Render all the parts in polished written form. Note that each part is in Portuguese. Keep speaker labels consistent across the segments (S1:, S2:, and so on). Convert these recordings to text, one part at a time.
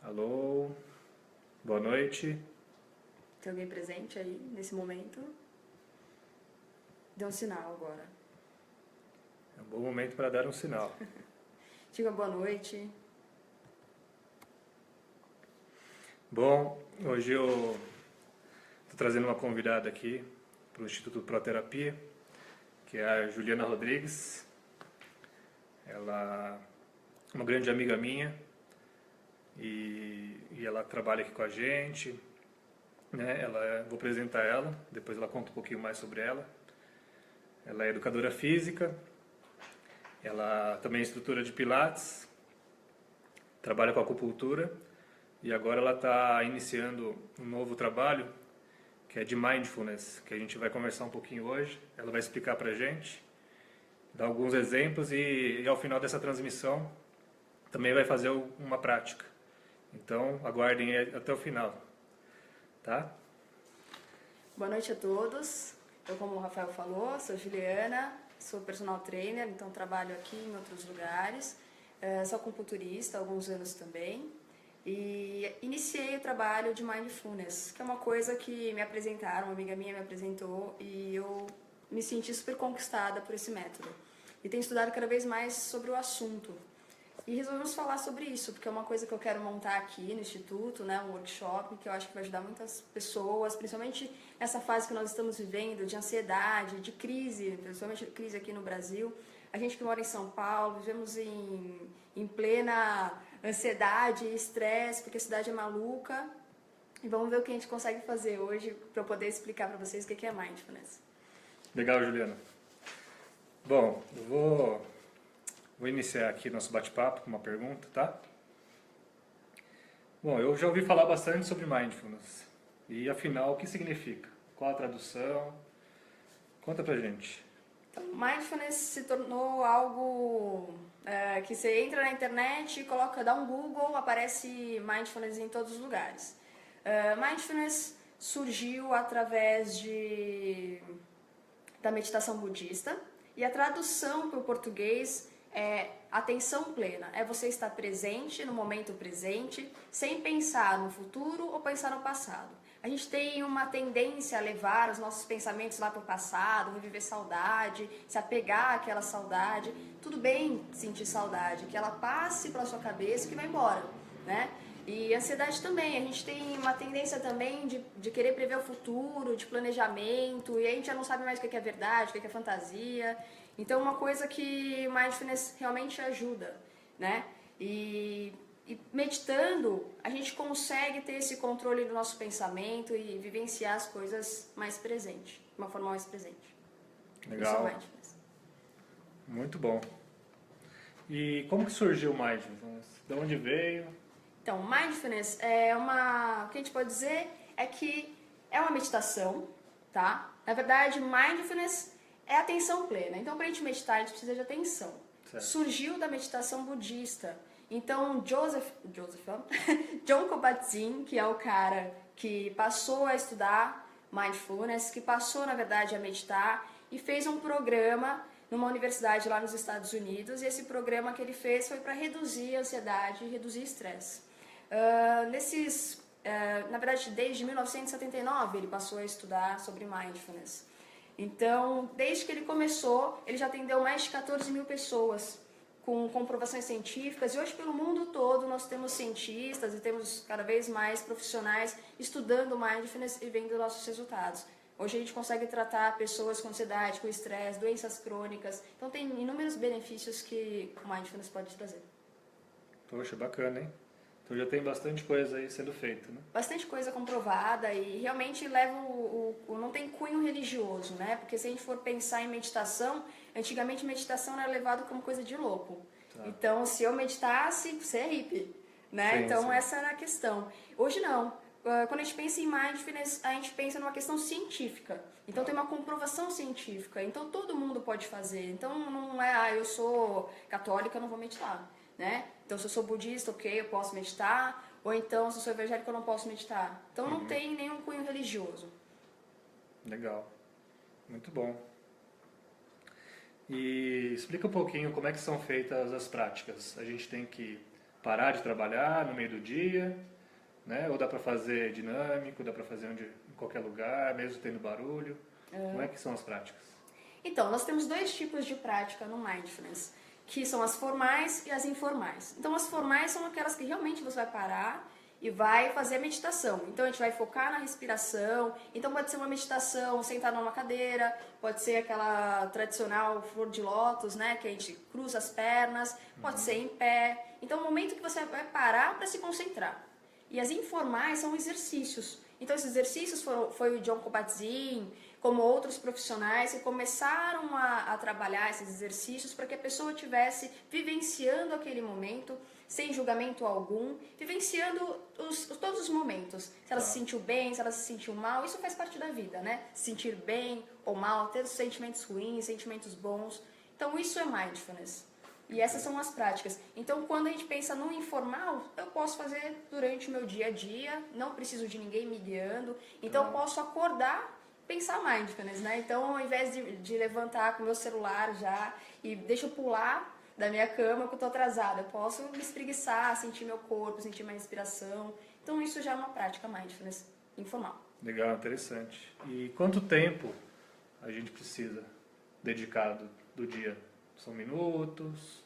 S1: Alô, boa noite.
S2: Tem alguém presente aí nesse momento? Dê um sinal agora.
S1: É um bom momento para dar um sinal.
S2: Diga boa noite.
S1: Bom, hoje eu estou trazendo uma convidada aqui para o Instituto Proterapia, que é a Juliana Rodrigues. Ela é uma grande amiga minha e ela trabalha aqui com a gente, né? Vou apresentar ela, depois ela conta um pouquinho mais sobre ela. Ela é educadora física, ela também é instrutora de pilates, trabalha com acupuntura e agora ela está iniciando um novo trabalho que é de mindfulness, que a gente vai conversar um pouquinho hoje. Ela vai explicar pra gente, dar alguns exemplos e ao final dessa transmissão também vai fazer uma prática. Então aguardem até o final, tá?
S2: Boa noite a todos. Eu, como o Rafael falou, sou Juliana, sou personal trainer, então trabalho aqui em outros lugares. Sou acupunturista há alguns anos também. E iniciei o trabalho de mindfulness, que é uma coisa que me apresentaram, uma amiga minha me apresentou e eu me senti super conquistada por esse método. E tenho estudado cada vez mais sobre o assunto. E resolvemos falar sobre isso, porque é uma coisa que eu quero montar aqui no Instituto, né, um workshop que eu acho que vai ajudar muitas pessoas, principalmente nessa fase que nós estamos vivendo de ansiedade, de crise, principalmente crise aqui no Brasil. A gente que mora em São Paulo, vivemos em plena ansiedade e estresse, porque a cidade é maluca. E vamos ver o que a gente consegue fazer hoje para eu poder explicar para vocês o que é mindfulness.
S1: Legal, Juliana. Bom, eu vou iniciar aqui nosso bate-papo com uma pergunta, tá? Bom, eu já ouvi falar bastante sobre mindfulness. E afinal, o que significa? Qual a tradução? Conta pra gente.
S2: Então, mindfulness se tornou algo que você entra na internet, dá um Google, aparece mindfulness em todos os lugares. Mindfulness surgiu através da meditação budista e a tradução para o português é atenção plena. É você estar presente no momento presente, sem pensar no futuro ou pensar no passado. A gente tem uma tendência a levar os nossos pensamentos lá para o passado, reviver saudade, se apegar àquela saudade. Tudo bem sentir saudade, que ela passe pela sua cabeça e que vai embora, né? E ansiedade também, a gente tem uma tendência também de querer prever o futuro, de planejamento, e a gente já não sabe mais o que é verdade, o que é fantasia. Então, uma coisa que mindfulness realmente ajuda, né? E meditando, a gente consegue ter esse controle do nosso pensamento e vivenciar as coisas mais presente, de uma forma mais presente.
S1: Legal.
S2: Isso é mindfulness.
S1: Muito bom. E como que surgiu o mindfulness? De onde veio?
S2: Então, mindfulness o que a gente pode dizer é que é uma meditação, tá? Na verdade, mindfulness é atenção plena. Então, para a gente meditar, a gente precisa de atenção.
S1: Certo.
S2: Surgiu da meditação budista. Então, John Kabat-Zinn, que é o cara que passou a estudar mindfulness, que passou, na verdade, a meditar e fez um programa numa universidade lá nos Estados Unidos. E esse programa que ele fez foi para reduzir a ansiedade e reduzir estresse. Na verdade, desde 1979 ele passou a estudar sobre mindfulness. Então, desde que ele começou, ele já atendeu mais de 14 mil pessoas com comprovações científicas. E hoje, pelo mundo todo, nós temos cientistas e temos cada vez mais profissionais estudando mindfulness e vendo nossos resultados. Hoje a gente consegue tratar pessoas com ansiedade, com estresse, doenças crônicas. Então, tem inúmeros benefícios que o mindfulness pode trazer.
S1: Poxa, bacana, hein? Então já tem bastante coisa aí sendo feita, né?
S2: Bastante coisa comprovada e realmente leva não tem cunho religioso, né? Porque se a gente for pensar em meditação, antigamente meditação era levado como coisa de louco. Tá. Então, se eu meditasse, você é hippie, né? Sim, então, sim. Essa era a questão. Hoje não. Quando a gente pensa em mindfulness, a gente pensa numa questão científica. Então, tem uma comprovação científica. Então, todo mundo pode fazer. Então, não é, eu sou católica, eu não vou meditar, né? Então, se eu sou budista, ok, eu posso meditar. Ou então, se eu sou evangélica, eu não posso meditar. Então, não tem nenhum cunho religioso.
S1: Legal. Muito bom. E explica um pouquinho como é que são feitas as práticas. A gente tem que parar de trabalhar no meio do dia, né? Ou dá para fazer dinâmico, dá para fazer em qualquer lugar, mesmo tendo barulho. Como é que são as práticas?
S2: Então, nós temos dois tipos de prática no Mindfulness, que são as formais e as informais. Então, as formais são aquelas que realmente você vai parar e vai fazer a meditação. Então, a gente vai focar na respiração. Então, pode ser uma meditação sentada numa cadeira, pode ser aquela tradicional flor de lótus, né, que a gente cruza as pernas, pode ser em pé. Então, é o momento que você vai parar para se concentrar. E as informais são exercícios. Então, esses exercícios foi o John Kabat-Zinn, como outros profissionais que começaram a trabalhar esses exercícios para que a pessoa estivesse vivenciando aquele momento, sem julgamento algum, vivenciando todos os momentos. Se ela se sentiu bem, se ela se sentiu mal, isso faz parte da vida, né? Se sentir bem ou mal, ter sentimentos ruins, sentimentos bons. Então, isso é Mindfulness. E essas são as práticas. Então, quando a gente pensa no informal, eu posso fazer durante o meu dia a dia, não preciso de ninguém me guiando. Então, eu posso acordar, pensar Mindfulness, né? Então, ao invés de levantar com o meu celular já e deixa eu pular da minha cama que eu tô atrasada, eu posso me espreguiçar, sentir meu corpo, sentir minha respiração. Então, isso já é uma prática Mindfulness informal.
S1: Legal, interessante. E quanto tempo a gente precisa dedicado do dia? São minutos?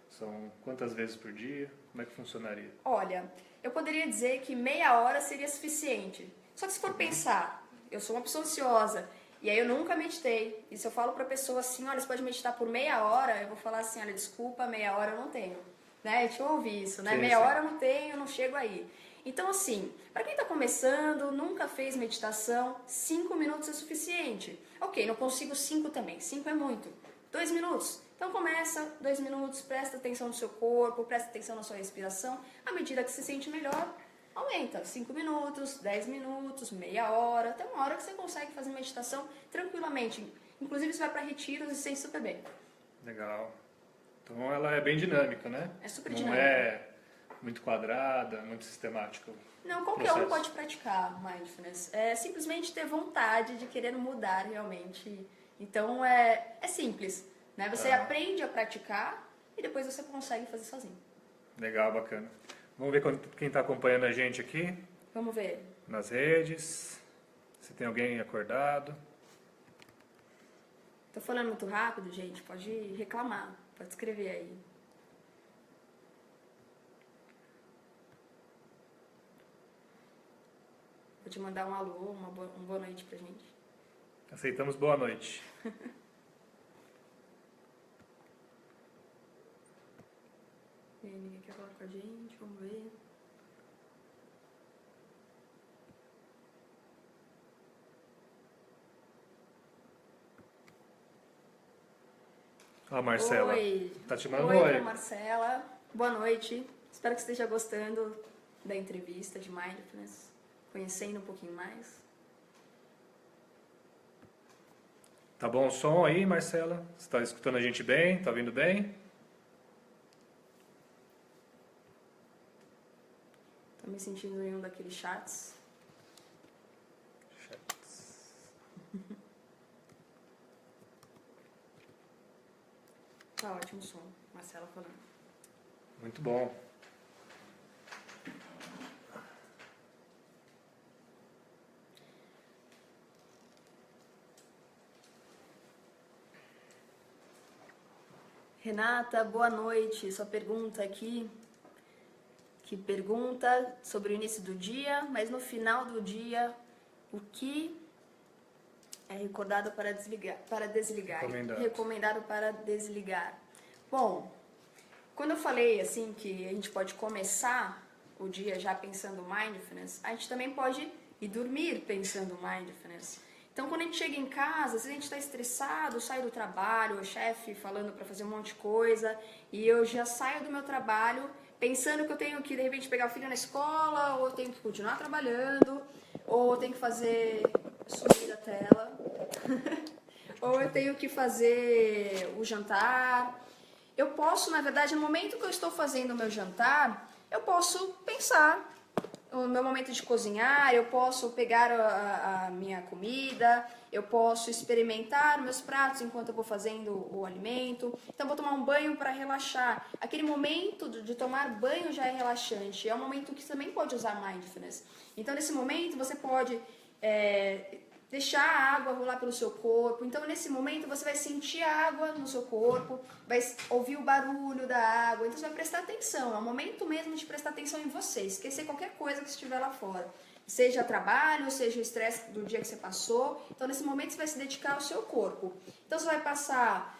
S1: São quantas vezes por dia? Como é que funcionaria?
S2: Olha, eu poderia dizer que meia hora seria suficiente. Só que se for pensar, eu sou uma pessoa ansiosa, e aí eu nunca meditei. E se eu falo pra pessoa assim, olha, você pode meditar por meia hora, eu vou falar assim, olha, desculpa, meia hora eu não tenho. Né? Deixa eu ouvir isso, né?
S1: Sim,
S2: meia
S1: sim.
S2: hora eu não tenho, eu não chego aí. Então, assim, para quem está começando, nunca fez meditação, 5 minutos é suficiente. Ok, não consigo 5 também, 5 é muito. 2 minutos. Então começa, 2 minutos, presta atenção no seu corpo, presta atenção na sua respiração. À medida que se sente melhor, aumenta. 5 minutos, 10 minutos, meia hora, até uma hora que você consegue fazer meditação tranquilamente. Inclusive você vai para retiros e se sente super bem.
S1: Legal. Então ela é bem dinâmica, né?
S2: É super
S1: Não
S2: dinâmica.
S1: é muito quadrada, muito sistemática.
S2: Não, qualquer um pode praticar Mindfulness. É simplesmente ter vontade de querer mudar realmente. Então é simples. Né? Você aprende a praticar e depois você consegue fazer sozinho.
S1: Legal, bacana. Vamos ver quem está acompanhando a gente aqui
S2: Vamos ver.
S1: nas redes. Se tem alguém acordado.
S2: Tô falando muito rápido, gente? Pode reclamar. Pode escrever aí. Vou te mandar um alô, uma boa noite pra gente.
S1: Aceitamos boa noite.
S2: Ninguém quer falar com a gente, vamos ver.
S1: A Marcela.
S2: Oi.
S1: Tá te mandando
S2: Oi,
S1: oi.
S2: Marcela. Boa noite. Espero que você esteja gostando da entrevista de Mindfulness, conhecendo um pouquinho mais.
S1: Tá bom o som aí, Marcela? Você está escutando a gente bem? Tá ouvindo bem?
S2: Tô me sentindo em um daqueles chats. Tá ótimo o som, Marcela falando.
S1: Muito bom.
S2: Renata, boa noite. Sua pergunta aqui, que pergunta sobre o início do dia, mas no final do dia, o que é recordado para desligar? Recomendado para desligar. Bom, quando eu falei assim que a gente pode começar o dia já pensando Mindfulness, a gente também pode ir dormir pensando Mindfulness. Então, quando a gente chega em casa, se a gente está estressado, sai do trabalho, o chefe falando para fazer um monte de coisa, e eu já saio do meu trabalho pensando que eu tenho que, de repente, pegar o filho na escola, ou eu tenho que continuar trabalhando, ou eu tenho que fazer sumir da tela, ou eu tenho que fazer o jantar. Eu posso, na verdade, no momento que eu estou fazendo o meu jantar, eu posso pensar o meu momento de cozinhar, eu posso pegar a minha comida, eu posso experimentar meus pratos enquanto eu vou fazendo o alimento. Então, vou tomar um banho para relaxar. Aquele momento de tomar banho já é relaxante. É um momento que você também pode usar mindfulness. Então, nesse momento, você pode deixar a água rolar pelo seu corpo. Então, nesse momento, você vai sentir a água no seu corpo, vai ouvir o barulho da água. Então, você vai prestar atenção. É o momento mesmo de prestar atenção em você. Esquecer qualquer coisa que estiver lá fora. Seja trabalho, seja o estresse do dia que você passou. Então, nesse momento, você vai se dedicar ao seu corpo. Então, você vai passar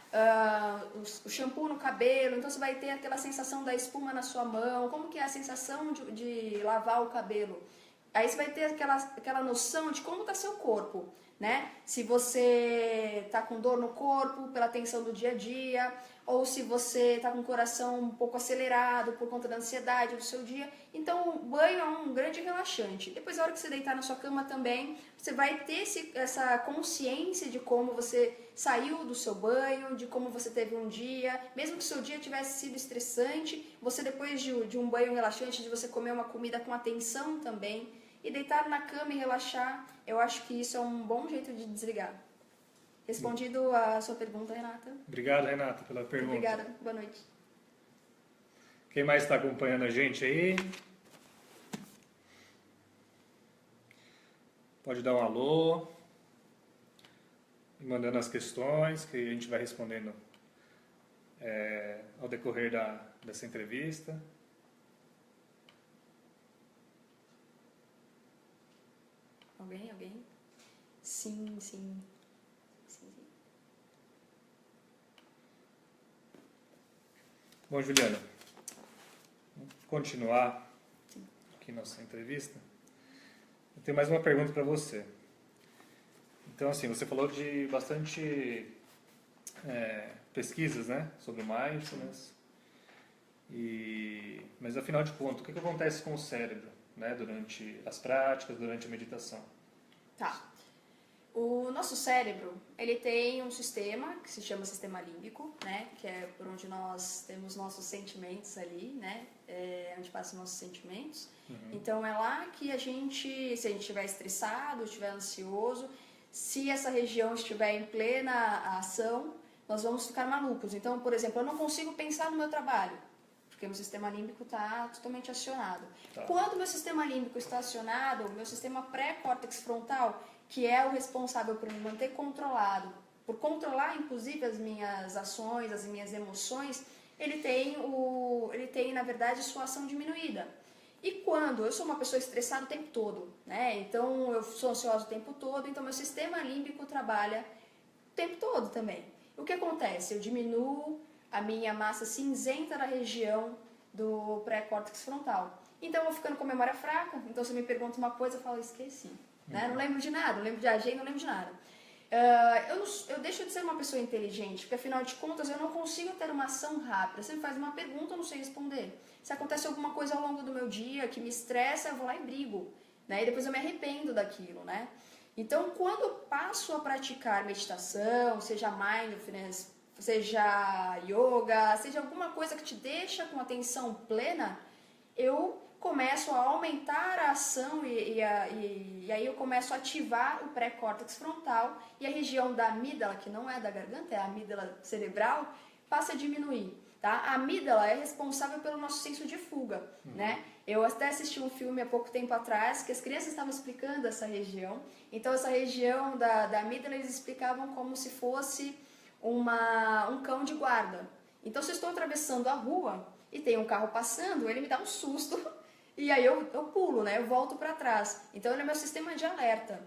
S2: o shampoo no cabelo. Então, você vai ter aquela sensação da espuma na sua mão. Como que é a sensação de lavar o cabelo? Aí você vai ter aquela noção de como está seu corpo, né? Se você está com dor no corpo pela tensão do dia a dia, ou se você está com o coração um pouco acelerado por conta da ansiedade do seu dia. Então, o banho é um grande relaxante. Depois, na hora que você deitar na sua cama também, você vai ter essa consciência de como você saiu do seu banho, de como você teve um dia. Mesmo que o seu dia tivesse sido estressante, você depois de um banho relaxante, de você comer uma comida com atenção também, e deitar na cama e relaxar, eu acho que isso é um bom jeito de desligar. Respondido a sua pergunta, Renata.
S1: Obrigado, Renata, pela pergunta.
S2: Obrigada, boa noite.
S1: Quem mais está acompanhando a gente aí? Pode dar um alô, mandando as questões que a gente vai respondendo ao decorrer dessa entrevista.
S2: Alguém? Sim.
S1: Bom, Juliana, vamos continuar aqui nossa entrevista. Eu tenho mais uma pergunta para você. Então, assim, você falou de bastante pesquisas, né, sobre mindfulness. Mas, afinal de contas, o que acontece com o cérebro, né, durante as práticas, durante a meditação?
S2: Tá. O nosso cérebro, ele tem um sistema que se chama sistema límbico, né? Que é por onde nós temos nossos sentimentos ali, né? Onde passam nossos sentimentos. Uhum. Então, é lá que se a gente estiver estressado, estiver ansioso, se essa região estiver em plena ação, nós vamos ficar malucos. Então, por exemplo, eu não consigo pensar no meu trabalho, porque o meu sistema límbico está totalmente acionado. Tá. Quando o meu sistema límbico está acionado, o meu sistema pré-córtex frontal, que é o responsável por me manter controlado, por controlar inclusive as minhas ações, as minhas emoções, ele tem na verdade sua ação diminuída. E quando eu sou uma pessoa estressada o tempo todo, né? Então eu sou ansiosa o tempo todo, então meu sistema límbico trabalha o tempo todo também. O que acontece? Eu diminuo a minha massa cinzenta na região do pré-córtex frontal. Então eu vou ficando com a memória fraca, então se me pergunta uma coisa eu falo, esqueci. Né? Não lembro de nada, não lembro de agenda, não lembro de nada. Eu deixo de ser uma pessoa inteligente, porque afinal de contas eu não consigo ter uma ação rápida. Você me faz uma pergunta, eu não sei responder. Se acontece alguma coisa ao longo do meu dia que me estressa, eu vou lá e brigo. Né? E depois eu me arrependo daquilo. Né? Então, quando eu passo a praticar meditação, seja mindfulness, seja yoga, seja alguma coisa que te deixa com atenção plena, eu começo a aumentar a ação e aí eu começo a ativar o pré-córtex frontal e a região da amígdala, que não é da garganta, é a amígdala cerebral, passa a diminuir. Tá? A amígdala é responsável pelo nosso senso de fuga. Né? Eu até assisti um filme há pouco tempo atrás que as crianças estavam explicando essa região. Então essa região da amígdala eles explicavam como se fosse um cão de guarda. Então se eu estou atravessando a rua e tem um carro passando, ele me dá um susto. E aí eu pulo, né? Eu volto para trás. Então ele é meu sistema de alerta.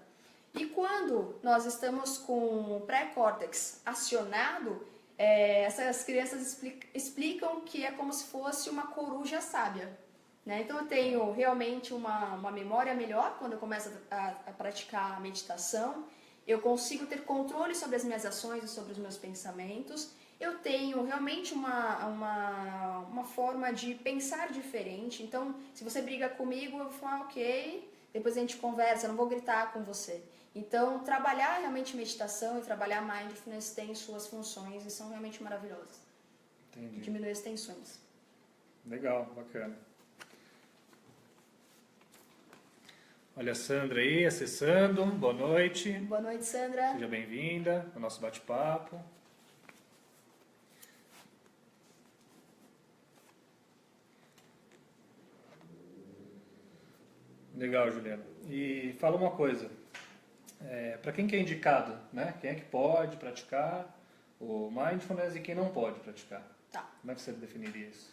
S2: E quando nós estamos com o pré-córtex acionado, essas crianças explicam que é como se fosse uma coruja sábia. Né? Então eu tenho realmente uma memória melhor quando eu começo a praticar a meditação. Eu consigo ter controle sobre as minhas ações e sobre os meus pensamentos. Eu tenho realmente uma forma de pensar diferente. Então, se você briga comigo, eu vou falar, ok, depois a gente conversa, eu não vou gritar com você. Então, trabalhar realmente meditação e trabalhar mindfulness tem suas funções e são realmente maravilhosas.
S1: Entendi.
S2: Diminuir as tensões.
S1: Legal, bacana. Olha a Sandra aí, acessando. Boa noite.
S2: Boa noite, Sandra.
S1: Seja bem-vinda ao nosso bate-papo. Legal, Juliana. E fala uma coisa, para quem que é indicado, né? Quem é que pode praticar o Mindfulness e quem não pode praticar?
S2: Tá.
S1: Como é que você definiria isso?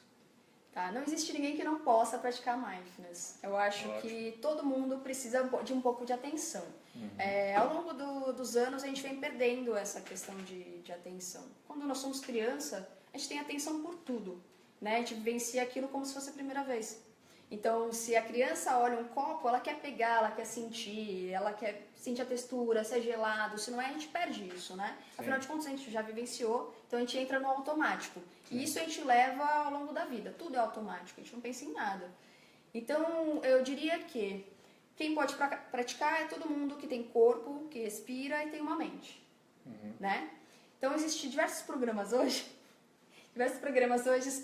S2: Tá, não existe ninguém que não possa praticar Mindfulness. Eu acho que todo mundo precisa de um pouco de atenção. Ao longo dos anos, a gente vem perdendo essa questão de atenção. Quando nós somos criança, a gente tem atenção por tudo, né? A gente vivencia aquilo como se fosse a primeira vez. Então, se a criança olha um copo, ela quer pegar, ela quer sentir a textura, se é gelado, se não é, a gente perde isso, né? Sim. Afinal de contas, a gente já vivenciou, então a gente entra no automático. Sim. E isso a gente leva ao longo da vida, tudo é automático, a gente não pensa em nada. Então, eu diria que quem pode praticar é todo mundo que tem corpo, que respira e tem uma mente, né? Então, existem diversos programas hoje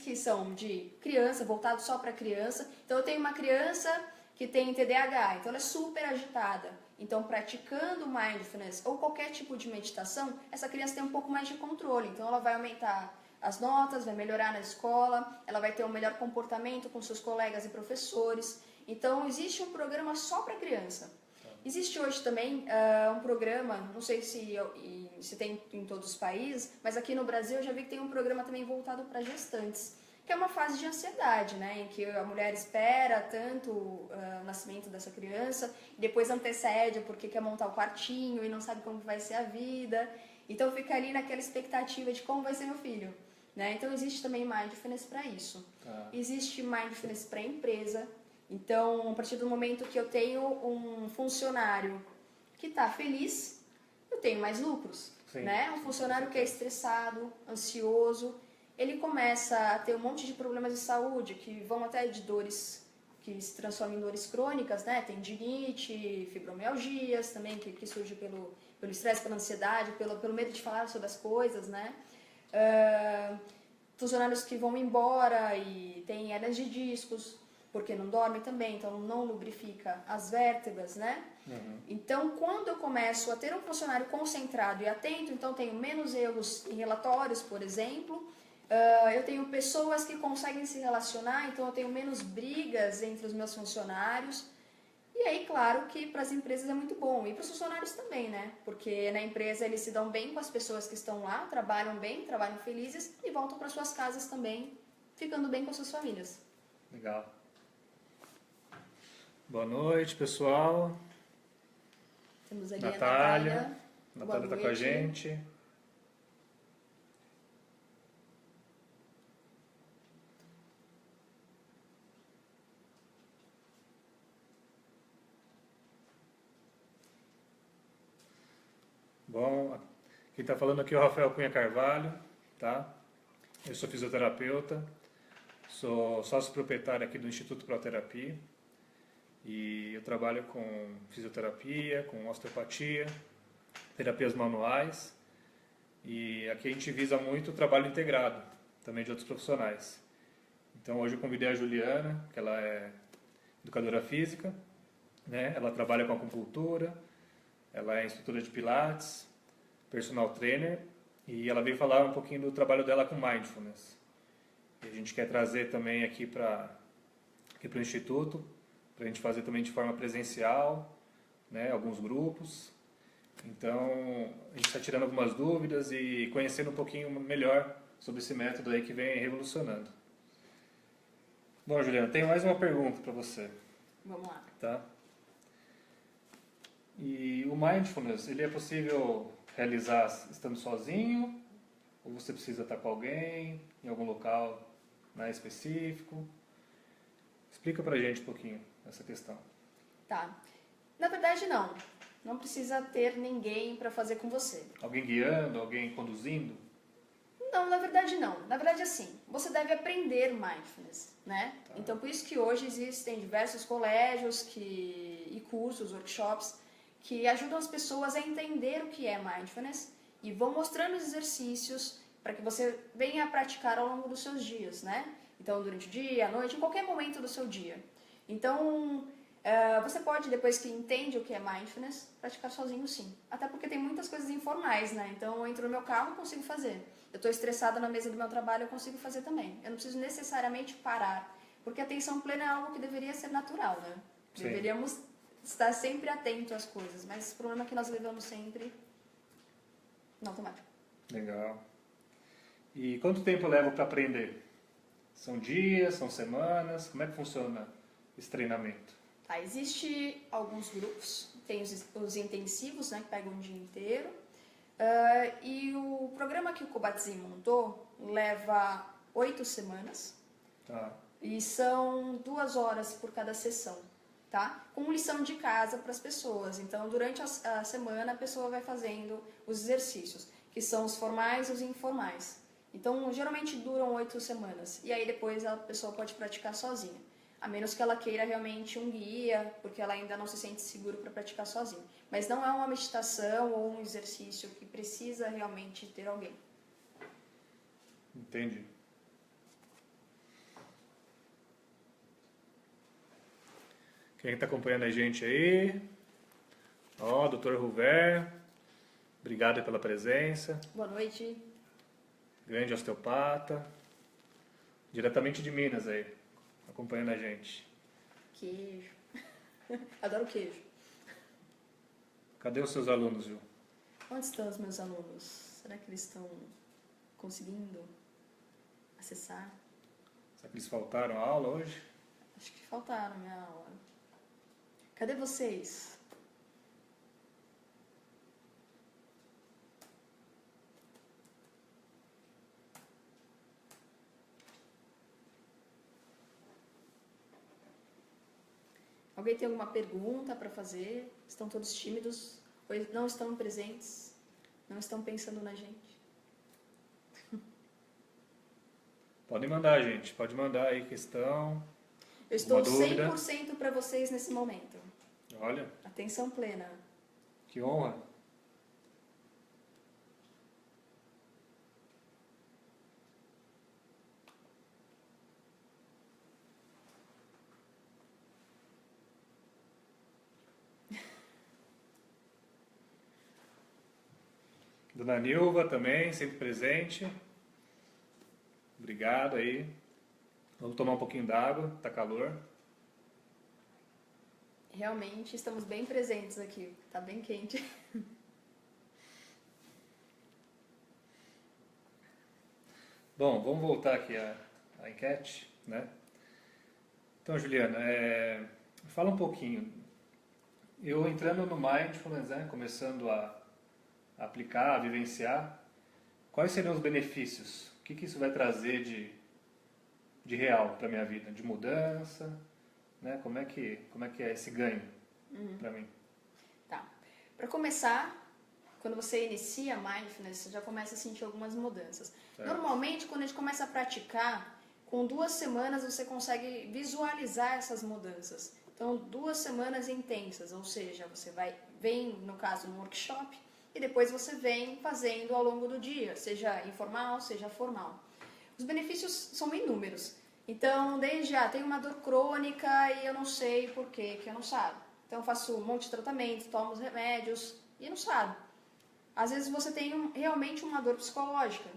S2: que são de criança, voltados só para criança. Então, eu tenho uma criança que tem TDAH, então ela é super agitada. Então, praticando Mindfulness ou qualquer tipo de meditação, essa criança tem um pouco mais de controle. Então, ela vai aumentar as notas, vai melhorar na escola, ela vai ter um melhor comportamento com seus colegas e professores. Então, existe um programa só para criança. Existe hoje também um programa, não sei se tem em todos os países, mas aqui no Brasil eu já vi que tem um programa também voltado para gestantes, que é uma fase de ansiedade, né, em que a mulher espera tanto o nascimento dessa criança, e depois antecede porque quer montar o quartinho e não sabe como vai ser a vida, então fica ali naquela expectativa de como vai ser meu filho. Né? Então existe também Mindfulness para isso. Existe Mindfulness para empresa. Então, a partir do momento que eu tenho um funcionário que está feliz, eu tenho mais lucros. Né? Um funcionário que é estressado, ansioso, ele começa a ter um monte de problemas de saúde, que vão até de dores que se transformam em dores crônicas, né? Tendinite, fibromialgias também, que surge pelo estresse, pela ansiedade, pelo medo de falar sobre as coisas, né? Funcionários que vão embora e têm hernias de discos, porque não dorme também, então não lubrifica as vértebras, né? Então, quando eu começo a ter um funcionário concentrado e atento, então tenho menos erros em relatórios, por exemplo, eu tenho pessoas que conseguem se relacionar, então eu tenho menos brigas entre os meus funcionários. E aí, claro que para as empresas é muito bom, e para os funcionários também, né? Porque na empresa eles se dão bem com as pessoas que estão lá, trabalham bem, trabalham felizes e voltam para suas casas também, ficando bem com suas famílias.
S1: Legal. Boa noite, pessoal.
S2: Temos ali
S1: Natália.
S2: a
S1: Natália está com a gente. Bom, quem está falando aqui é o Rafael Cunha Carvalho, tá? Eu sou fisioterapeuta, sou sócio proprietário aqui do Instituto Proterapia e eu trabalho com fisioterapia, com osteopatia, terapias manuais e aqui a gente visa muito o trabalho integrado, também de outros profissionais. Então hoje eu convidei a Juliana, que ela é educadora física, né? Ela trabalha com acupuntura, ela é instrutora de pilates, personal trainer, e ela veio falar um pouquinho do trabalho dela com Mindfulness. E a gente quer trazer também aqui para o Instituto, para a gente fazer também de forma presencial, né, alguns grupos. Então, a gente está tirando algumas dúvidas e conhecendo um pouquinho melhor sobre esse método aí que vem revolucionando. Bom, Juliana, tenho mais uma pergunta para você.
S2: Vamos lá.
S1: Tá? E o Mindfulness, ele é possível realizar estando sozinho? Ou você precisa estar com alguém, em algum local, né, específico? Explica pra gente um pouquinho essa questão.
S2: Tá. Na verdade, não. Não precisa ter ninguém para fazer com você.
S1: Alguém guiando, alguém conduzindo?
S2: Não, na verdade não. Na verdade, assim, você deve aprender Mindfulness, né?
S1: Tá.
S2: Então, por isso que hoje existem diversos colégios e cursos, workshops, que ajudam as pessoas a entender o que é Mindfulness e vão mostrando os exercícios para que você venha a praticar ao longo dos seus dias, né? Então, durante o dia, à noite, em qualquer momento do seu dia. Então, Você pode, depois que entende o que é Mindfulness, praticar sozinho sim. Até porque tem muitas coisas informais, né? Então eu entro no meu carro e consigo fazer. Eu estou estressada na mesa do meu trabalho, eu consigo fazer também. Eu não preciso necessariamente parar. Porque a atenção plena é algo que deveria ser natural, né? Sim. Deveríamos estar sempre atento às coisas. Mas o problema é que nós levamos sempre no automático.
S1: Legal. E quanto tempo leva para aprender? São dias, são semanas? Como é que funciona esse treinamento?
S2: Tá, existe alguns grupos, tem os intensivos, né, que pegam um dia inteiro, e o programa que o Kabat-Zinn montou leva 8 semanas,
S1: Tá.
S2: E são 2 horas por cada sessão, tá? Com lição de casa para as pessoas. Então, durante a semana, a pessoa vai fazendo os exercícios, que são os formais e os informais. Então, geralmente duram 8 semanas, e aí depois a pessoa pode praticar sozinha. A menos que ela queira realmente um guia, porque ela ainda não se sente seguro para praticar sozinha. Mas não é uma meditação ou um exercício que precisa realmente ter alguém.
S1: Entendi. Quem está acompanhando a gente aí? Ó, Dr. Ruver, obrigado pela presença.
S2: Boa noite.
S1: Grande osteopata, diretamente de Minas aí, acompanhando a gente.
S2: Queijo. Adoro queijo.
S1: Cadê os seus alunos, Ju?
S2: Onde estão os meus alunos? Será que eles estão conseguindo acessar?
S1: Será que eles faltaram a aula hoje?
S2: Acho que faltaram minha aula. Cadê vocês? Alguém tem alguma pergunta para fazer? Estão todos tímidos? Ou não estão presentes? Não estão pensando na gente?
S1: Pode mandar, gente. Pode mandar aí questão.
S2: Eu estou 100% para vocês nesse momento.
S1: Olha.
S2: Atenção plena.
S1: Que honra. Dona Nilva também, sempre presente. Obrigado aí. Vamos tomar um pouquinho d'água, tá calor.
S2: Realmente estamos bem presentes aqui, tá bem quente.
S1: Bom, vamos voltar aqui à enquete, né? Então, Juliana, fala um pouquinho. Eu entrando no Mindfulness, né, começando a aplicar, a vivenciar, quais seriam os benefícios? O que isso vai trazer de real para a minha vida? De mudança, né? Como é que é esse ganho para mim?
S2: Tá. Para começar, quando você inicia Mindfulness, você já começa a sentir algumas mudanças. Certo. Normalmente, quando a gente começa a praticar, com 2 semanas você consegue visualizar essas mudanças. Então, 2 semanas intensas, ou seja, você vem, no caso, no workshop, e depois você vem fazendo ao longo do dia, seja informal, seja formal. Os benefícios são inúmeros. Então, desde tenho uma dor crônica e eu não sei por que eu não sabe. Então, eu faço um monte de tratamento, tomo os remédios e não sabe. Às vezes você tem realmente uma dor psicológica,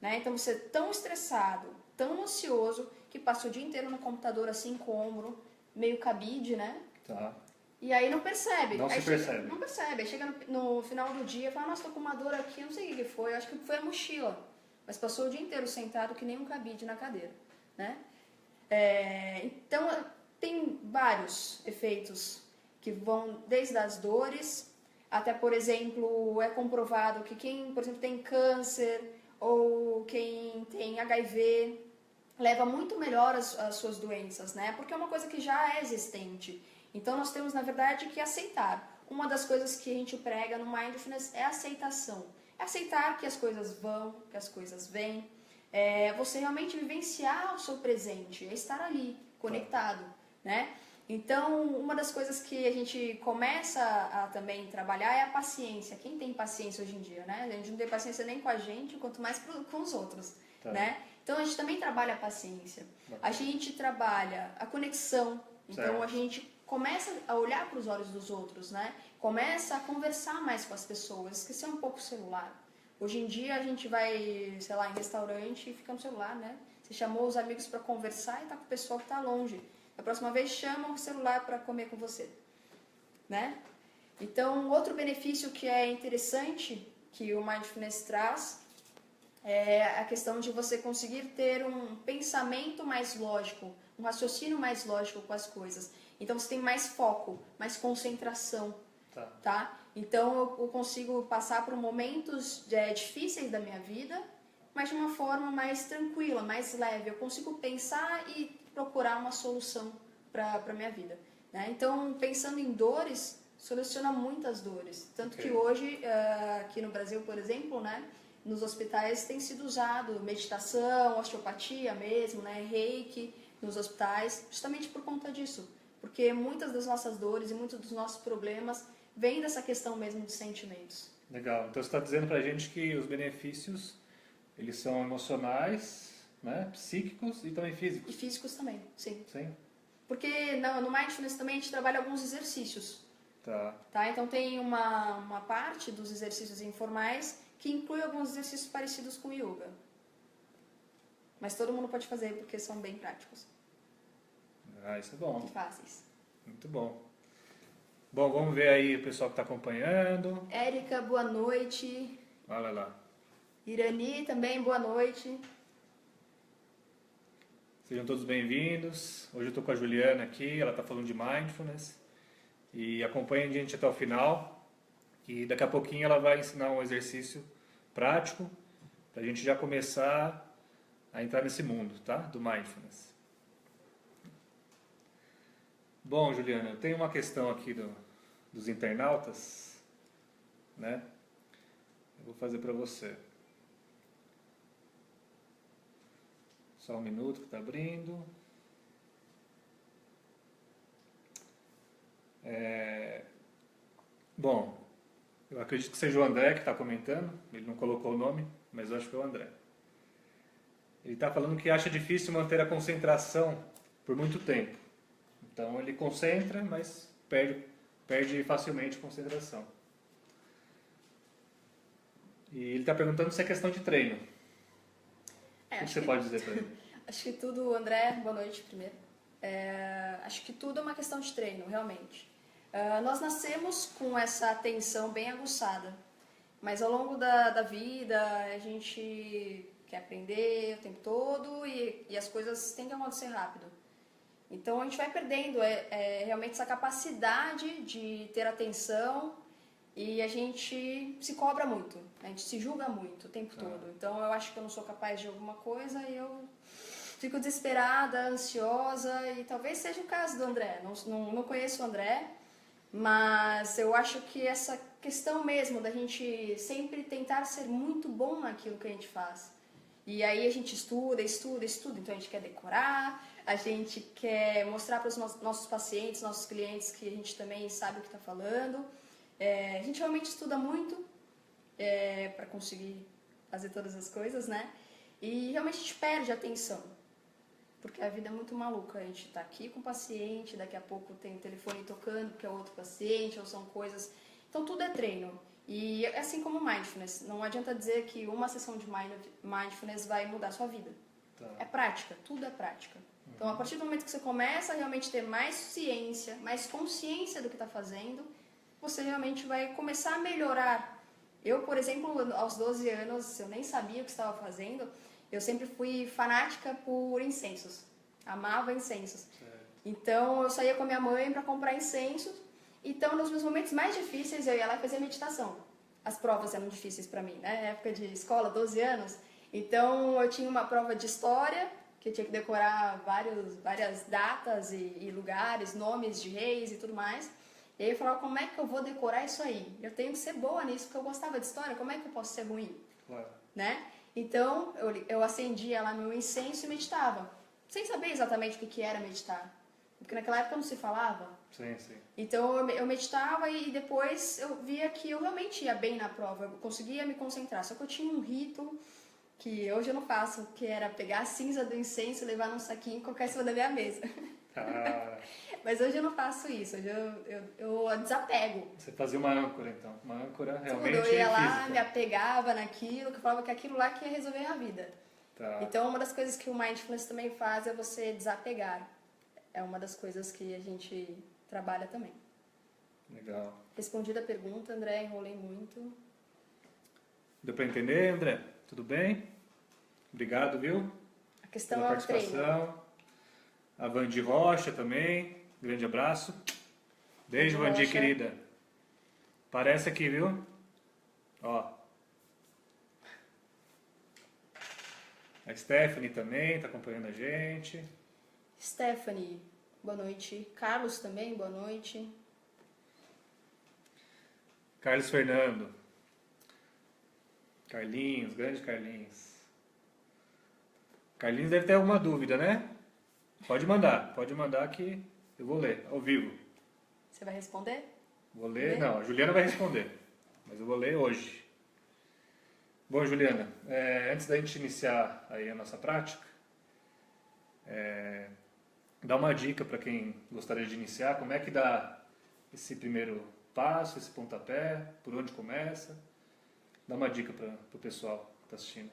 S2: né? Então, você é tão estressado, tão ansioso, que passa o dia inteiro no computador assim com o ombro meio cabide, né?
S1: Tá.
S2: E aí não percebe.
S1: Não se percebe.
S2: Não percebe. Aí chega no final do dia e fala, nossa, tô com uma dor aqui, eu não sei o que foi, eu acho que foi a mochila. Mas passou o dia inteiro sentado que nem um cabide na cadeira, né? Então, tem vários efeitos que vão desde as dores até, por exemplo, é comprovado que quem, por exemplo, tem câncer ou quem tem HIV leva muito melhor as suas doenças, né? Porque é uma coisa que já é existente. Então, nós temos, na verdade, que aceitar. Uma das coisas que a gente prega no Mindfulness é a aceitação. É aceitar que as coisas vão, que as coisas vêm. É você realmente vivenciar o seu presente, é estar ali, conectado, né? Então, uma das coisas que a gente começa a também trabalhar é a paciência. Quem tem paciência hoje em dia, né? A gente não tem paciência nem com a gente, quanto mais com os outros, né? Então, a gente também trabalha a paciência. A gente trabalha a conexão. Então, a gente começa a olhar para os olhos dos outros, né? Começa a conversar mais com as pessoas, esquecer um pouco o celular. Hoje em dia a gente vai, sei lá, em restaurante e fica no celular, né? Você chamou os amigos para conversar e tá com o pessoal que está longe. A próxima vez chama o celular para comer com você, né? Então, outro benefício que é interessante que o Mindfulness traz é a questão de você conseguir ter um pensamento mais lógico, um raciocínio mais lógico com as coisas. Então, você tem mais foco, mais concentração, tá? Então, eu consigo passar por momentos difíceis da minha vida, mas de uma forma mais tranquila, mais leve. Eu consigo pensar e procurar uma solução para a minha vida, né? Então, pensando em dores, soluciona muitas dores. Tanto que hoje, aqui no Brasil, por exemplo, né, nos hospitais tem sido usado meditação, osteopatia mesmo, né, reiki nos hospitais, justamente por conta disso. Porque muitas das nossas dores e muitos dos nossos problemas vêm dessa questão mesmo de sentimentos.
S1: Legal. Então você está dizendo para a gente que os benefícios, eles são emocionais, né, psíquicos e também físicos.
S2: E físicos também, sim.
S1: Sim.
S2: Porque no Mindfulness também a gente trabalha alguns exercícios.
S1: Tá.
S2: Então tem uma parte dos exercícios informais que inclui alguns exercícios parecidos com yoga. Mas todo mundo pode fazer porque são bem práticos.
S1: Ah, isso é bom.
S2: E fáceis.
S1: Muito bom. Bom, vamos ver aí o pessoal que está acompanhando.
S2: Érica, boa noite.
S1: Olha lá.
S2: Irani também, boa noite.
S1: Sejam todos bem-vindos. Hoje eu estou com a Juliana aqui, ela está falando de Mindfulness. E acompanhem a gente até o final. E daqui a pouquinho ela vai ensinar um exercício prático para a gente já começar a entrar nesse mundo, tá? Do Mindfulness. Bom, Juliana, eu tenho uma questão aqui dos internautas, né? Eu vou fazer para você. Só um minuto que está abrindo. Bom, eu acredito que seja o André que está comentando. Ele não colocou o nome, mas eu acho que é o André. Ele está falando que acha difícil manter a concentração por muito tempo. Então ele concentra, mas perde facilmente a concentração. E ele está perguntando se é questão de treino. O que você pode dizer para ele?
S2: Acho que tudo, André, boa noite primeiro. Acho que tudo é uma questão de treino, realmente. Nós nascemos com essa atenção bem aguçada, mas ao longo da vida a gente quer aprender o tempo todo e as coisas têm que acontecer rápido. Então a gente vai perdendo realmente essa capacidade de ter atenção e a gente se cobra muito, a gente se julga muito o tempo todo. Então eu acho que eu não sou capaz de alguma coisa e eu fico desesperada, ansiosa e talvez seja o caso do André. Não conheço o André, mas eu acho que essa questão mesmo da gente sempre tentar ser muito bom naquilo que a gente faz. E aí a gente estuda, então a gente quer decorar, a gente quer mostrar para os nossos pacientes, nossos clientes que a gente também sabe o que está falando. A gente realmente estuda muito para conseguir fazer todas as coisas, né? E realmente a gente perde a atenção, porque a vida é muito maluca. A gente está aqui com o paciente, daqui a pouco tem o telefone tocando porque é outro paciente, ou são coisas... Então tudo é treino. E assim como Mindfulness, não adianta dizer que uma sessão de Mindfulness vai mudar a sua vida. É prática, tudo é prática. Então, a partir do momento que você começa a realmente ter mais ciência, mais consciência do que está fazendo, você realmente vai começar a melhorar. Eu, por exemplo, aos 12 anos, eu nem sabia o que estava fazendo, eu sempre fui fanática por incensos. Amava incensos. Então, eu saía com a minha mãe para comprar incensos. Então, nos meus momentos mais difíceis, eu ia lá e fazia meditação. As provas eram difíceis para mim, né? Na época de escola, 12 anos. Então, eu tinha uma prova de história, que eu tinha que decorar várias datas e lugares, nomes de reis e tudo mais. E aí eu falava, como é que eu vou decorar isso aí? Eu tenho que ser boa nisso, porque eu gostava de história, como é que eu posso ser ruim?
S1: Claro.
S2: Né? Então, eu acendia lá meu incenso e meditava, sem saber exatamente o que era meditar. Porque naquela época não se falava.
S1: Sim.
S2: Então eu meditava e depois eu via que eu realmente ia bem na prova, eu conseguia me concentrar. Só que eu tinha um rito que hoje eu não faço, que era pegar a cinza do incenso, levar num saquinho e colocar em cima da minha mesa. Mas hoje eu não faço isso, hoje eu desapego.
S1: Você fazia uma âncora, então. Uma âncora realmente
S2: Tudo, eu ia lá,
S1: física.
S2: me apegava naquilo, que eu falava que aquilo lá que ia resolver a minha vida.
S1: Tá.
S2: Então, uma das coisas que o Mindfulness também faz é você desapegar. É uma das coisas que a gente trabalha também.
S1: Legal.
S2: Respondida a pergunta, André, enrolei muito.
S1: Deu para entender, André? Tudo bem? Obrigado, viu?
S2: A questão
S1: Pela
S2: é o treino.
S1: participação. A Vandi Rocha também. Grande abraço. Beijo, Vandi,
S2: Rocha.
S1: querida. Aparece aqui, viu? Ó. A Stephanie também está acompanhando a gente.
S2: Stephanie, boa noite. Carlos também, boa noite.
S1: Carlos Fernando. Carlinhos, grande Carlinhos. Carlinhos deve ter alguma dúvida, né? Pode mandar que eu vou ler, ao vivo.
S2: Você vai responder?
S1: Vou ler, não, a Juliana vai responder, mas eu vou ler hoje. Bom, Juliana, antes da gente iniciar aí a nossa prática, dá uma dica para quem gostaria de iniciar, como é que dá esse primeiro passo, esse pontapé, por onde começa? Dá uma dica para o pessoal que está assistindo.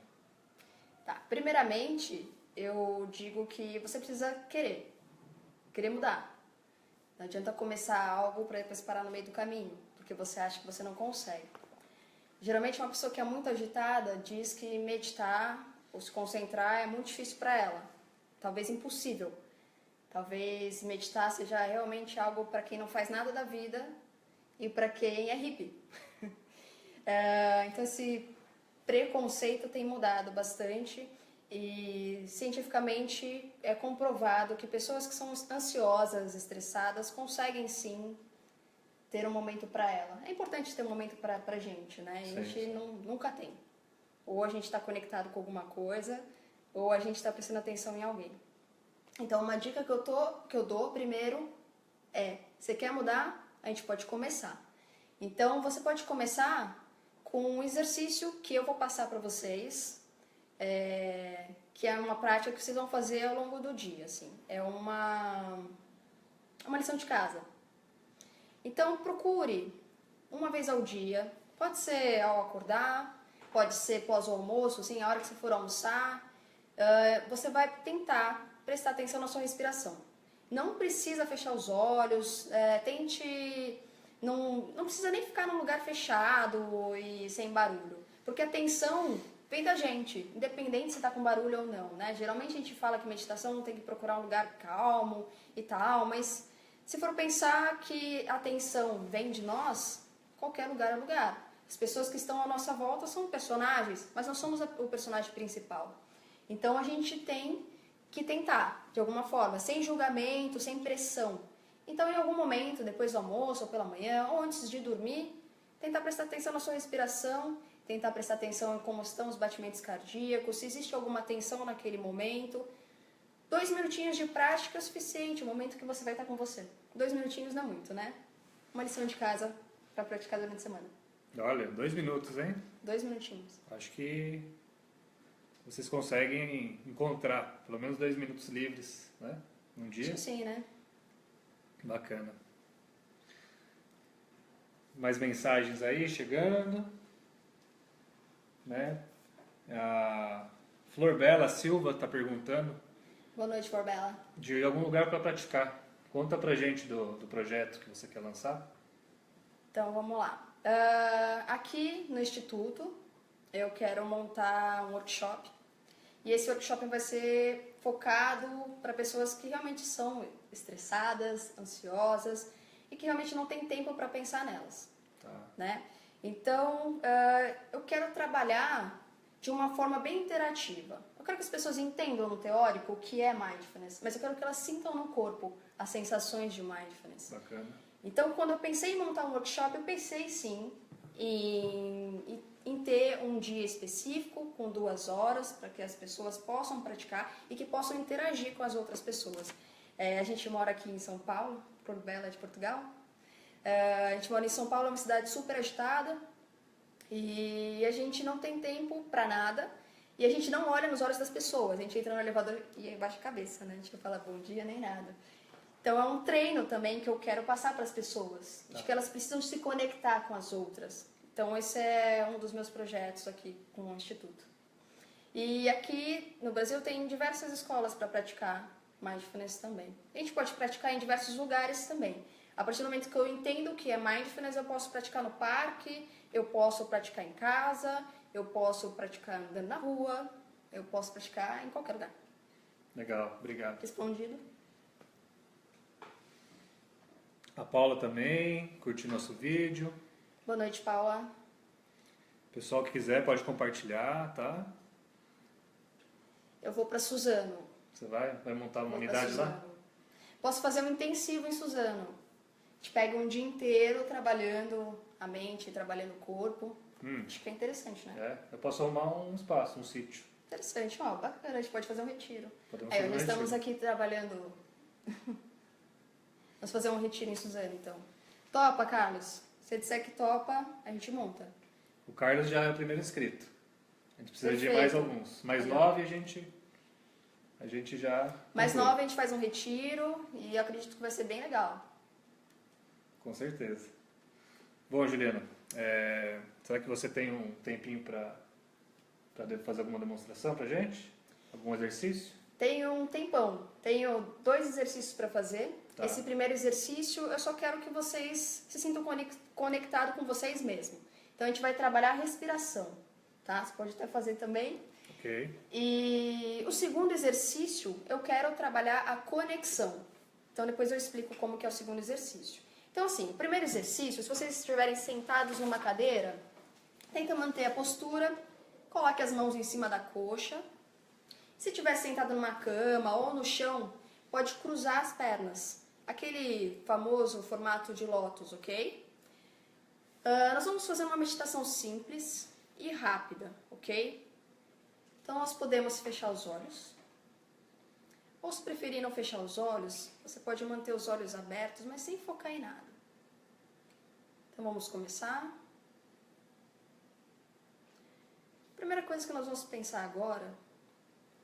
S2: Tá, primeiramente, eu digo que você precisa querer mudar. Não adianta começar algo para depois parar no meio do caminho, porque você acha que você não consegue. Geralmente, uma pessoa que é muito agitada diz que meditar ou se concentrar é muito difícil para ela, talvez impossível. Talvez meditar seja realmente algo para quem não faz nada da vida e para quem é hippie. Então, esse preconceito tem mudado bastante e cientificamente é comprovado que pessoas que são ansiosas, estressadas, conseguem sim ter um momento para ela. É importante ter um momento para a gente, né? A gente nunca tem. Ou a gente está conectado com alguma coisa, ou a gente está prestando atenção em alguém. Então, uma dica que eu dou primeiro é, você quer mudar? A gente pode começar. Então, você pode começar com um exercício que eu vou passar para vocês, que é uma prática que vocês vão fazer ao longo do dia, assim. É uma lição de casa. Então, procure uma vez ao dia, pode ser ao acordar, pode ser pós o almoço, assim, a hora que você for almoçar, você vai tentar prestar atenção na sua respiração. Não precisa fechar os olhos, tente... Não precisa nem ficar num lugar fechado e sem barulho, porque a atenção vem da gente, independente se está com barulho ou não, né? Geralmente a gente fala que meditação tem que procurar um lugar calmo e tal, mas se for pensar que a atenção vem de nós, qualquer lugar é lugar. As pessoas que estão à nossa volta são personagens, mas nós somos o personagem principal. Então a gente tem que tentar, de alguma forma, sem julgamento, sem pressão. Então, em algum momento, depois do almoço, ou pela manhã, ou antes de dormir, tentar prestar atenção na sua respiração, tentar prestar atenção em como estão os batimentos cardíacos, se existe alguma tensão naquele momento. 2 minutinhos de prática é o suficiente, o momento que você vai estar com você. 2 minutinhos não é muito, né? Uma lição de casa para praticar durante a semana.
S1: Olha, 2 minutos, hein?
S2: 2 minutinhos.
S1: Acho que vocês conseguem encontrar pelo menos 2 minutos livres, né? Num dia.
S2: Acho sim, né?
S1: Bacana. Mais mensagens aí chegando, né? A Flor Bela Silva está perguntando
S2: Boa noite, Forbella.
S1: de algum lugar para praticar. Conta pra gente do projeto que você quer lançar.
S2: Então, vamos lá. Aqui no Instituto, eu quero montar um workshop. E esse workshop vai ser focado para pessoas que realmente são estressadas, ansiosas e que realmente não tem tempo para pensar nelas.
S1: Tá.
S2: Né? Então, eu quero trabalhar de uma forma bem interativa. Eu quero que as pessoas entendam no teórico o que é mindfulness, mas eu quero que elas sintam no corpo as sensações de mindfulness.
S1: Bacana.
S2: Então, quando eu pensei em montar um workshop, eu pensei sim em ter um dia específico com 2 horas para que as pessoas possam praticar e que possam interagir com as outras pessoas. A gente mora aqui em São Paulo, Portobello de Portugal. A gente mora em São Paulo, é uma cidade super agitada e a gente não tem tempo para nada e a gente não olha nos olhos das pessoas. A gente entra no elevador e abaixa a cabeça, né? A gente não fala bom dia nem nada. Então é um treino também que eu quero passar para as pessoas, de que elas precisam se conectar com as outras. Então esse é um dos meus projetos aqui com o Instituto. E aqui no Brasil tem diversas escolas para praticar Mindfulness também. A gente pode praticar em diversos lugares também. A partir do momento que eu entendo o que é Mindfulness, eu posso praticar no parque, eu posso praticar em casa, eu posso praticar andando na rua, eu posso praticar em qualquer lugar.
S1: Legal, obrigado.
S2: Respondido?
S1: A Paula também, curtiu nosso vídeo.
S2: Boa noite, Paula.
S1: Pessoal que quiser pode compartilhar, tá?
S2: Eu vou para Suzano.
S1: Você vai montar uma unidade lá?
S2: Posso fazer um intensivo em Suzano. A gente pega um dia inteiro trabalhando a mente, trabalhando o corpo. Acho que é interessante, né?
S1: Eu posso arrumar um espaço, um sítio.
S2: Interessante, ó, bacana, a gente pode fazer um retiro.
S1: Nós
S2: estamos aqui trabalhando. Vamos fazer um retiro em Suzano, então. Topa, Carlos? Se disser que topa, a gente monta.
S1: O Carlos já é o primeiro inscrito. A gente precisa
S2: Perfeito.
S1: de mais alguns. Mais 9 a gente já...
S2: Mais 9 a gente faz um retiro e eu acredito que vai ser bem legal.
S1: Com certeza. Bom, Juliana, será que você tem um tempinho para fazer alguma demonstração pra gente? Algum exercício?
S2: Tenho um tempão. Tenho 2 exercícios para fazer.
S1: Tá.
S2: Esse primeiro exercício, eu só quero que vocês se sintam conectados com vocês mesmos. Então, a gente vai trabalhar a respiração, tá? Você pode até fazer também.
S1: Ok.
S2: E o segundo exercício, eu quero trabalhar a conexão. Então, depois eu explico como que é o segundo exercício. Então, assim, o primeiro exercício, se vocês estiverem sentados numa cadeira, tenta manter a postura, coloque as mãos em cima da coxa. Se estiver sentado numa cama ou no chão, pode cruzar as pernas. Aquele famoso formato de lótus, ok? Nós vamos fazer uma meditação simples e rápida, ok? Então, nós podemos fechar os olhos. Ou se preferir não fechar os olhos, você pode manter os olhos abertos, mas sem focar em nada. Então, vamos começar. A primeira coisa que nós vamos pensar agora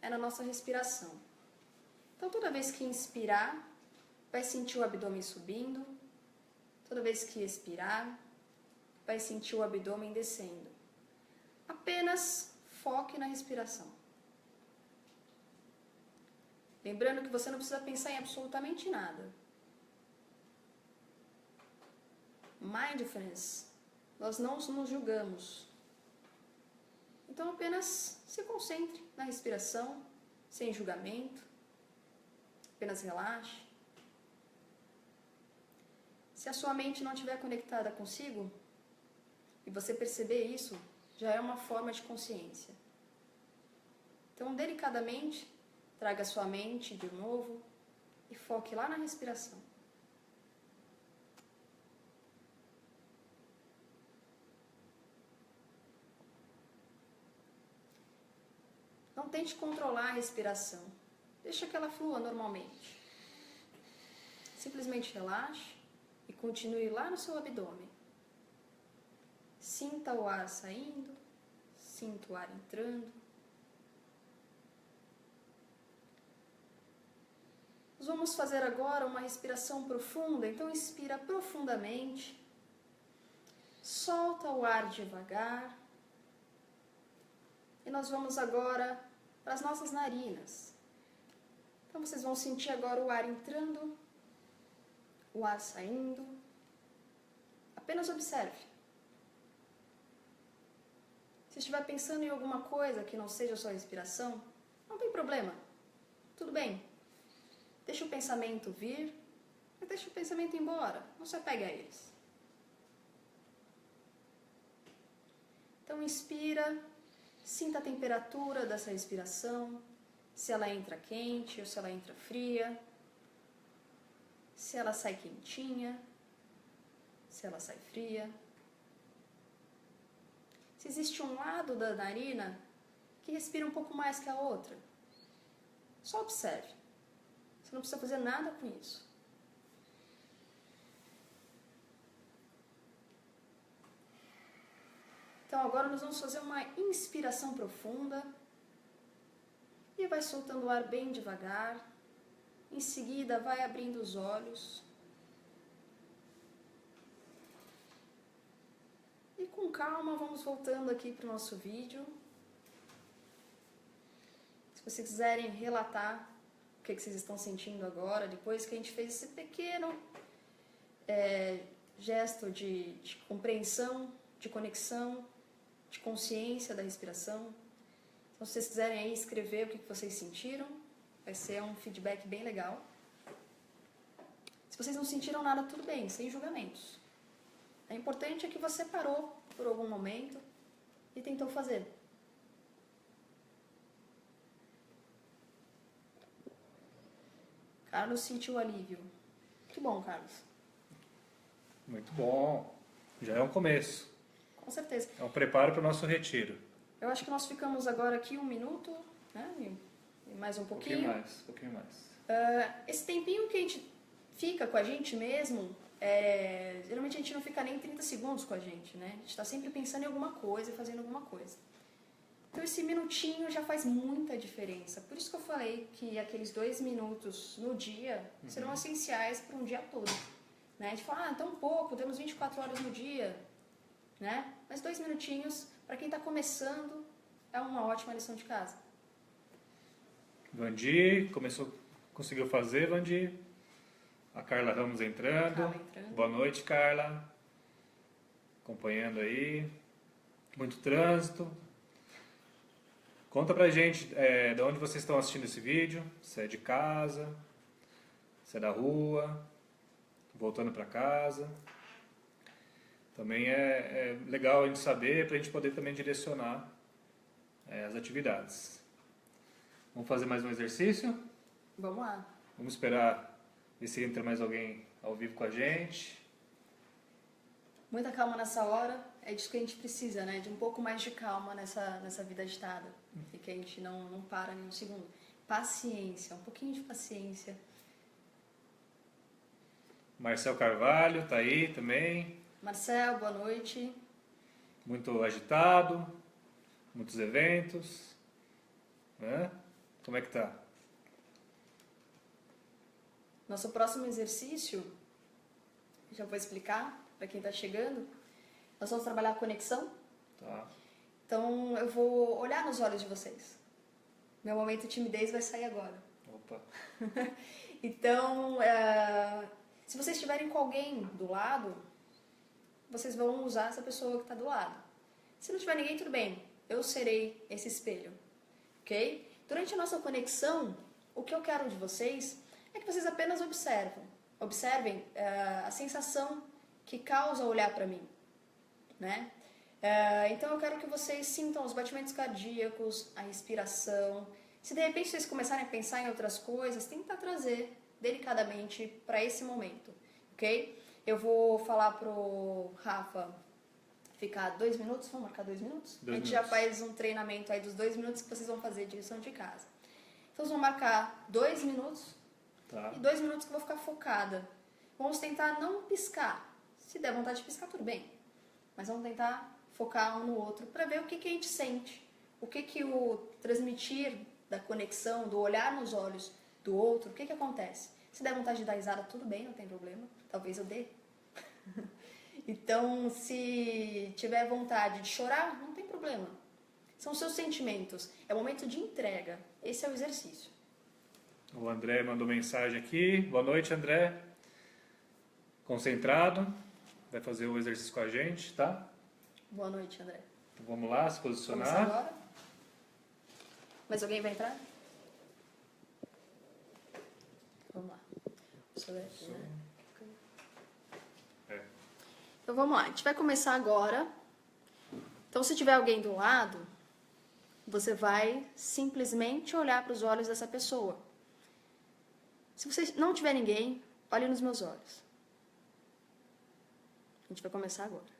S2: é na nossa respiração. Então, toda vez que inspirar, vai sentir o abdômen subindo. Toda vez que expirar, vai sentir o abdômen descendo. Apenas foque na respiração. Lembrando que você não precisa pensar em absolutamente nada. Mindfulness, nós não nos julgamos. Então apenas se concentre na respiração, sem julgamento. Apenas relaxe. Se a sua mente não estiver conectada consigo, e você perceber isso, já é uma forma de consciência. Então, delicadamente, traga a sua mente de novo e foque lá na respiração. Não tente controlar a respiração. Deixa que ela flua normalmente. Simplesmente relaxe e continue lá no seu abdômen. Sinta o ar saindo, sinta o ar entrando. Nós vamos fazer agora uma respiração profunda, então inspira profundamente. Solta o ar devagar. E nós vamos agora para as nossas narinas. Então vocês vão sentir agora o ar entrando, o ar saindo. Apenas observe. Se estiver pensando em alguma coisa que não seja só respiração, não tem problema. Tudo bem. Deixa o pensamento vir e deixa o pensamento ir embora. Não se apegue a eles. Então inspira, sinta a temperatura dessa respiração, se ela entra quente ou se ela entra fria, se ela sai quentinha, se ela sai fria. Se existe um lado da narina que respira um pouco mais que a outra, só observe. Você não precisa fazer nada com isso. Então agora nós vamos fazer uma inspiração profunda e vai soltando o ar bem devagar. Em seguida, vai abrindo os olhos. E com calma, vamos voltando aqui para o nosso vídeo. Se vocês quiserem relatar o que vocês estão sentindo agora, depois que a gente fez esse pequeno gesto de compreensão, de conexão, de consciência da respiração. Então, se vocês quiserem aí escrever o que vocês sentiram, vai ser um feedback bem legal. Se vocês não sentiram nada, tudo bem, sem julgamentos. O importante é que você parou por algum momento e tentou fazer. Carlos sentiu alívio. Que bom, Carlos.
S1: Muito bom. Já é um começo.
S2: Com certeza.
S1: É um preparo para o nosso retiro.
S2: Eu acho que nós ficamos agora aqui 1 minuto, né? E mais um pouquinho.
S1: Um pouquinho mais.
S2: Esse tempinho que a gente fica com a gente mesmo, geralmente a gente não fica nem 30 segundos com a gente, né? A gente está sempre pensando em alguma coisa, fazendo alguma coisa. Então esse minutinho já faz muita diferença. Por isso que eu falei que aqueles 2 minutos no dia serão essenciais para um dia todo. Né? A gente fala, tão pouco, temos 24 horas no dia. Né? Mas 2 minutinhos, para quem está começando, é uma ótima lição de casa.
S1: Vandi, conseguiu fazer, Vandi. A Carla Ramos entrando. Boa noite, Carla. Acompanhando aí. Muito trânsito. Conta pra gente de onde vocês estão assistindo esse vídeo. Se é de casa, se é da rua, voltando para casa. Também é legal a gente saber, para a gente poder também direcionar as atividades. Vamos fazer mais um exercício?
S2: Vamos lá.
S1: Vamos esperar ver se entra mais alguém ao vivo com a gente.
S2: Muita calma nessa hora, é disso que a gente precisa, né? De um pouco mais de calma nessa vida agitada. E que a gente não para nem um segundo. Paciência, um pouquinho de paciência.
S1: Marcel Carvalho tá aí também.
S2: Marcel, boa noite.
S1: Muito agitado, muitos eventos. Né? Como é que tá?
S2: Nosso próximo exercício, já vou explicar para quem está chegando. Nós vamos trabalhar a conexão.
S1: Tá.
S2: Então, eu vou olhar nos olhos de vocês. Meu momento de timidez vai sair agora.
S1: Opa.
S2: Então, se vocês estiverem com alguém do lado, vocês vão usar essa pessoa que está do lado. Se não tiver ninguém, tudo bem. Eu serei esse espelho. Ok? Durante a nossa conexão, o que eu quero de vocês é que vocês apenas observem a sensação que causa olhar para mim, né? Então eu quero que vocês sintam os batimentos cardíacos, a respiração. Se de repente vocês começarem a pensar em outras coisas, tenta trazer delicadamente para esse momento, ok? Eu vou falar pro Rafa ficar 2 minutos, vamos marcar 2 minutos? A gente já faz um treinamento aí dos 2 minutos que vocês vão fazer de lição de casa. Então vocês vão marcar 2 minutos. Tá. E 2 minutos que eu vou ficar focada. Vamos tentar não piscar. Se der vontade de piscar, tudo bem. Mas vamos tentar focar um no outro para ver o que a gente sente. O que o transmitir da conexão, do olhar nos olhos do outro, o que acontece. Se der vontade de dar risada, tudo bem, não tem problema. Talvez eu dê. Então, se tiver vontade de chorar, não tem problema. São seus sentimentos. É o momento de entrega. Esse é o exercício.
S1: O André mandou mensagem aqui. Boa noite, André. Concentrado. Vai fazer o exercício com a gente, tá?
S2: Boa noite, André.
S1: Então vamos lá, se posicionar.
S2: Vamos agora? Mais alguém vai entrar? Vamos lá. Aqui, né? Então vamos lá. A gente vai começar agora. Então se tiver alguém do lado, você vai simplesmente olhar para os olhos dessa pessoa. Se você não tiver ninguém, olhe nos meus olhos. A gente vai começar agora.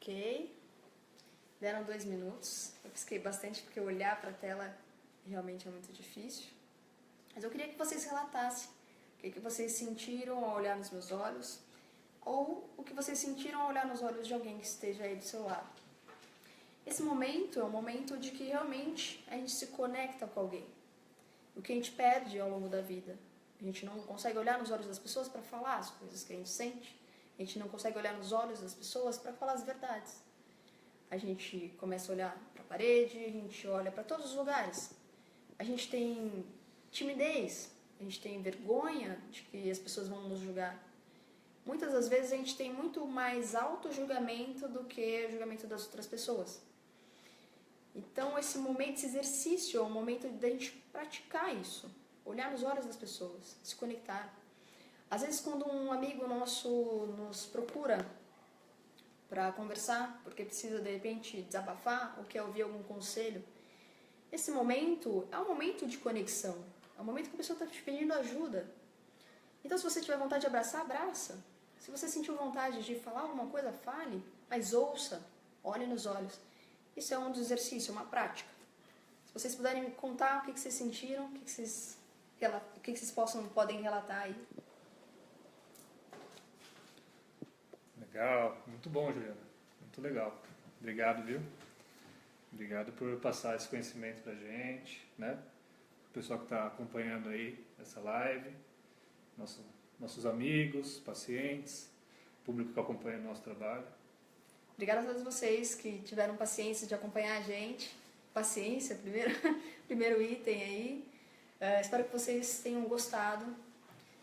S2: Ok. Deram 2 minutos. Eu pisquei bastante porque olhar para a tela realmente é muito difícil. Mas eu queria que vocês relatassem o que vocês sentiram ao olhar nos meus olhos, ou o que vocês sentiram ao olhar nos olhos de alguém que esteja aí do seu lado. Esse momento é um momento de que realmente a gente se conecta com alguém. O que a gente perde ao longo da vida. A gente não consegue olhar nos olhos das pessoas para falar as coisas que a gente sente. A gente não consegue olhar nos olhos das pessoas para falar as verdades. A gente começa a olhar para a parede, a gente olha para todos os lugares. A gente tem timidez, a gente tem vergonha de que as pessoas vão nos julgar. Muitas das vezes a gente tem muito mais auto-julgamento do que o julgamento das outras pessoas. Então esse momento, esse exercício é o momento da gente praticar isso. Olhar nos olhos das pessoas, se conectar. Às vezes quando um amigo nosso nos procura para conversar, porque precisa de repente desabafar ou quer ouvir algum conselho, esse momento é um momento de conexão. É um momento que a pessoa está te pedindo ajuda. Então se você tiver vontade de abraçar, abraça. Se você sentiu vontade de falar alguma coisa, fale, mas ouça, olhe nos olhos. Isso é um dos exercícios, uma prática. Se vocês puderem me contar o que vocês sentiram, o que vocês podem relatar aí.
S1: Legal, muito bom, Juliana. Muito legal. Obrigado, viu? Obrigado por passar esse conhecimento pra gente, né? O pessoal que está acompanhando aí essa live, nossos amigos, pacientes, público que acompanha o nosso trabalho.
S2: Obrigada a todos vocês que tiveram paciência de acompanhar a gente. Paciência, primeiro item aí. Espero que vocês tenham gostado.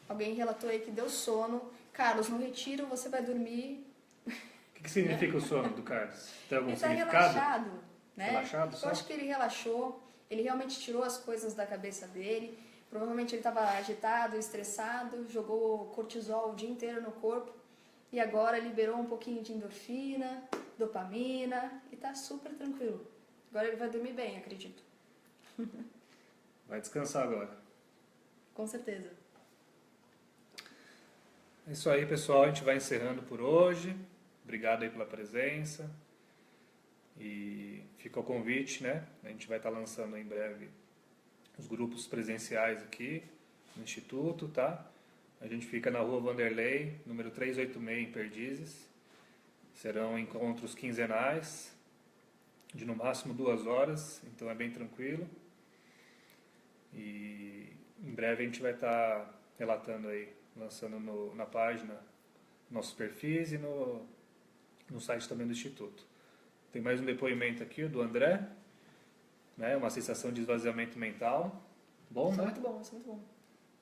S2: Alguém relatou aí que deu sono. Carlos, no retiro você vai dormir.
S1: O que significa o sono do Carlos? Tem algum
S2: Ele está
S1: significado?
S2: relaxado, né?
S1: Relaxado só?
S2: Eu acho que ele relaxou. Ele realmente tirou as coisas da cabeça dele. Provavelmente ele estava agitado, estressado, jogou cortisol o dia inteiro no corpo. E agora liberou um pouquinho de endorfina, dopamina e tá super tranquilo. Agora ele vai dormir bem, acredito.
S1: Vai descansar agora.
S2: Com certeza.
S1: É isso aí, pessoal. A gente vai encerrando por hoje. Obrigado aí pela presença. E fica o convite, né? A gente vai estar lançando em breve os grupos presenciais aqui no Instituto, tá? A gente fica na Rua Vanderlei, número 386, em Perdizes. Serão encontros quinzenais, de no máximo 2 horas, então é bem tranquilo. E em breve a gente vai estar relatando aí, lançando na página nossos perfis e no site também do Instituto. Tem mais um depoimento aqui, do André, né? Uma sensação de esvaziamento mental. Bom,
S2: Isso
S1: né?
S2: é muito bom, isso é muito bom.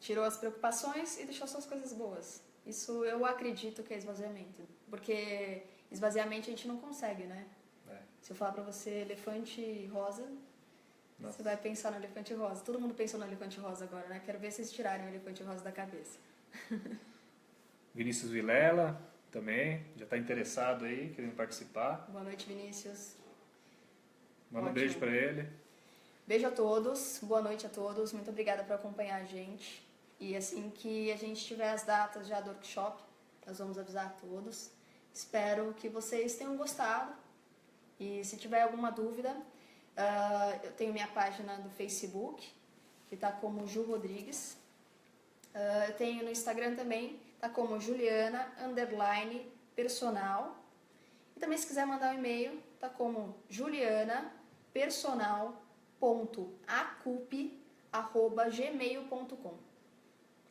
S2: Tirou as preocupações e deixou só as coisas boas. Isso eu acredito que é esvaziamento. Porque esvaziamento a gente não consegue, né?
S1: É.
S2: Se eu falar pra você elefante rosa,
S1: Nossa.
S2: você vai pensar no elefante rosa. Todo mundo pensou no elefante rosa agora, né? Quero ver vocês tirarem o elefante rosa da cabeça.
S1: Vinícius Vilela também, já está interessado aí, querendo participar.
S2: Boa noite, Vinícius.
S1: Manda um
S2: Ótimo.
S1: beijo para ele.
S2: Beijo a todos, boa noite a todos. Muito obrigada por acompanhar a gente. E assim que a gente tiver as datas já do workshop, nós vamos avisar a todos. Espero que vocês tenham gostado. E se tiver alguma dúvida, eu tenho minha página do Facebook, que está como Ju Rodrigues. Eu tenho no Instagram também, está como Juliana_personal. E também se quiser mandar um e-mail, está como juliana.personal.acup@gmail.com.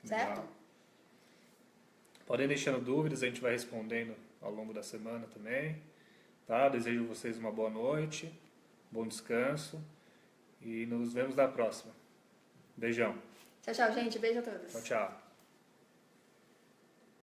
S2: Certo?
S1: Legal. Podem deixando dúvidas, a gente vai respondendo ao longo da semana também. Tá? Desejo a vocês uma boa noite, bom descanso e nos vemos na próxima. Beijão.
S2: Tchau, tchau, gente. Beijo a todos.
S1: Tchau, tchau.